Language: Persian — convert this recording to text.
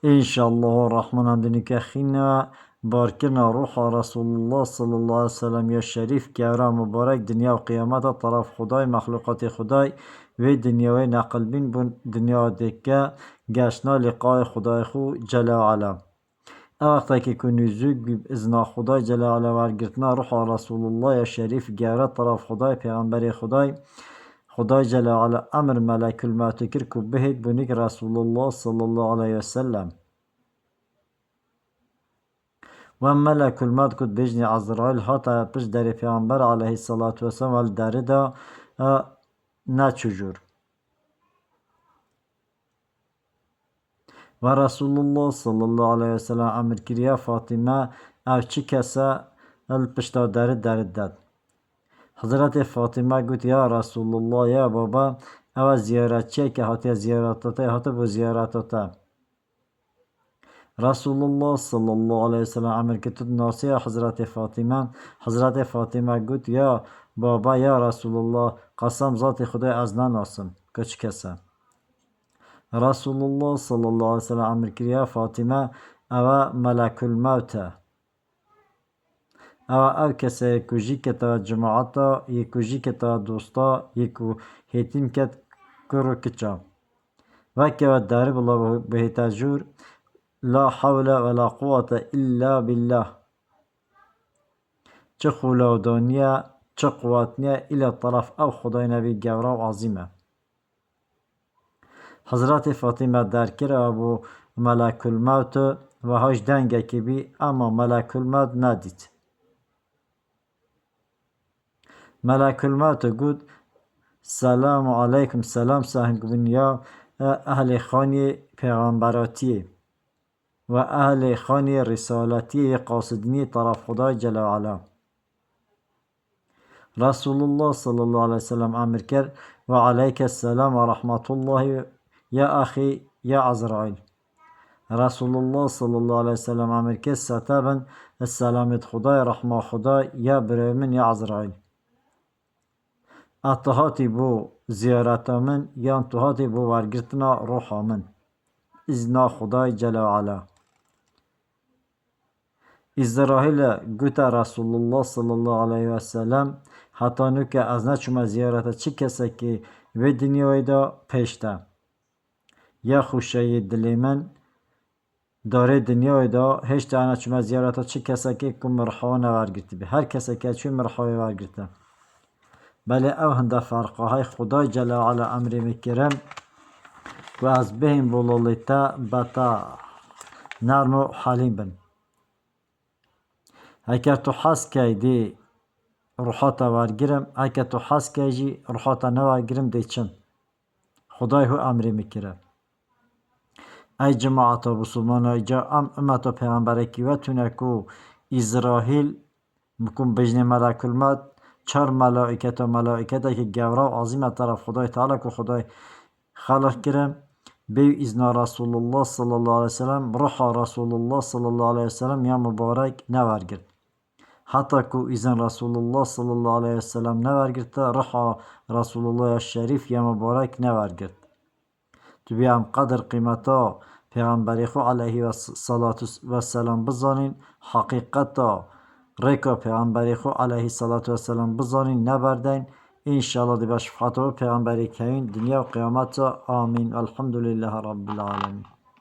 İnşallah Rahman amdini که خینا بارکرنا روح رسول الله صلی الله علیه وسلم یا شریف گورا مبارک دنیا و قیامت طرف خدای مخلوقات خدای و دنیاوی نقل بین بون دنیا دکه گشنا لقای خدای خو جل و علا وقتی که کنیزوگ بی ازنا خدای جل و علا ورگرتنا روح رسول الله یا شریف گورا طرف خدای پیغمبر خدای جل و علا امر ملک الموت کرد که بهید بونیک رسول الله صلی الله علیه وسلم و ملک الموت کد بجنی عزرائیل هاتا پش در پیغمبر علیه الصلاة والسلام ولی داره دا نه چجور و رسول الله صلی الله علیه وسلم امر کریا فاطمه او چی کسا پشتا داره داد حضرت فاطمه گوت یا رسول الله یا بابا او زیارتچیه که هاتی زیارتاته هاته بو زیارتاته رسول الله صلی الله علیه وسلم امر کتد ناسیه حضرت فاطمه گوت یا بابا یا رسول الله قسم ذات خدای از نناسم کچ کسه رسول الله صلی الله علیه وسلم امر کریا فاطمه او ملک الموته او کسی کجی که تا جماعتا یک کجی که تا دوستا یک هیتیم کت کرو کچا و که و داری بلا بهتا جور لا حول ولا قوة الا بالله چه خلودانیه چه قواتنیه الى طرف او خدای نبی گورا و عظیمه حضرت فاطمه در کرا ابو ملک الموت و هاش دنگه که بی اما ملک الموت ندید ملک الموت گود سلام علیکم سلام سهنگ بنیا اهل خانی پیغمبراتی و اهل خانی رسالتی قاصدینی طرف خدای جل و علا رسول الله صلی الله علیه وسلم امر کرد و علیک السلام و رحمت الله یا اخی یا عزرائیل رسول الله صلی الله علیه وسلم امر کرد ستبن السلامت خدای رحمه خدای یا برای یا عزرائیل اتهاتی بو زیارت من یا اتهاتی بو ورگرتنا روح من ازنا خدای جل و علا İsrail گوتا رسول الله صلی الله علیه و سلم حتی نو که از نچوم زیارت چی کسی که و دنیای دا پیشته یا خوشی دلی من داره دنیای دا هشت نچوم زیارت چی کسی که کم مرحوه نورگرتی بی هر کسی که چون مرحوه ورگرته بله او هنده فرقه های خدای جل و علا امری میکرم و از بهم بولالیتا بتا نرم و حلیم بن اگر تو حس کردی روحاتا ورگیرم اگر تو حس کردی روحاتا نورگیرم دیچن خدای هو امری میکره ای جماعت مسلمان ایجا امت پیغمبر کیوتونه کو اسرائیل مکن بجن ملک الموت چهار ملائکت که گورا و عظیم طرف خدای تعالی که خدای خلق کرم به اذن رسول الله صلی الله علیه وسلم روح رسول الله صلی الله علیه وسلم یا مبارک نورگرد حتی که اذن رسول الله صلی الله علیه وسلم نورگرد روح رسول الله شریف یا مبارک نورگرد تو بیام قدر قیمتا پیغمبری خو علیه و صلات و سلام بزانین حقیقتا ریکا پیغمبری خو علیه صلات و سلام بزانین نبردین انشالله دی بشفاعت و پیغمبری کهین دنیا و قیامت آمین الحمدلله رب العالمین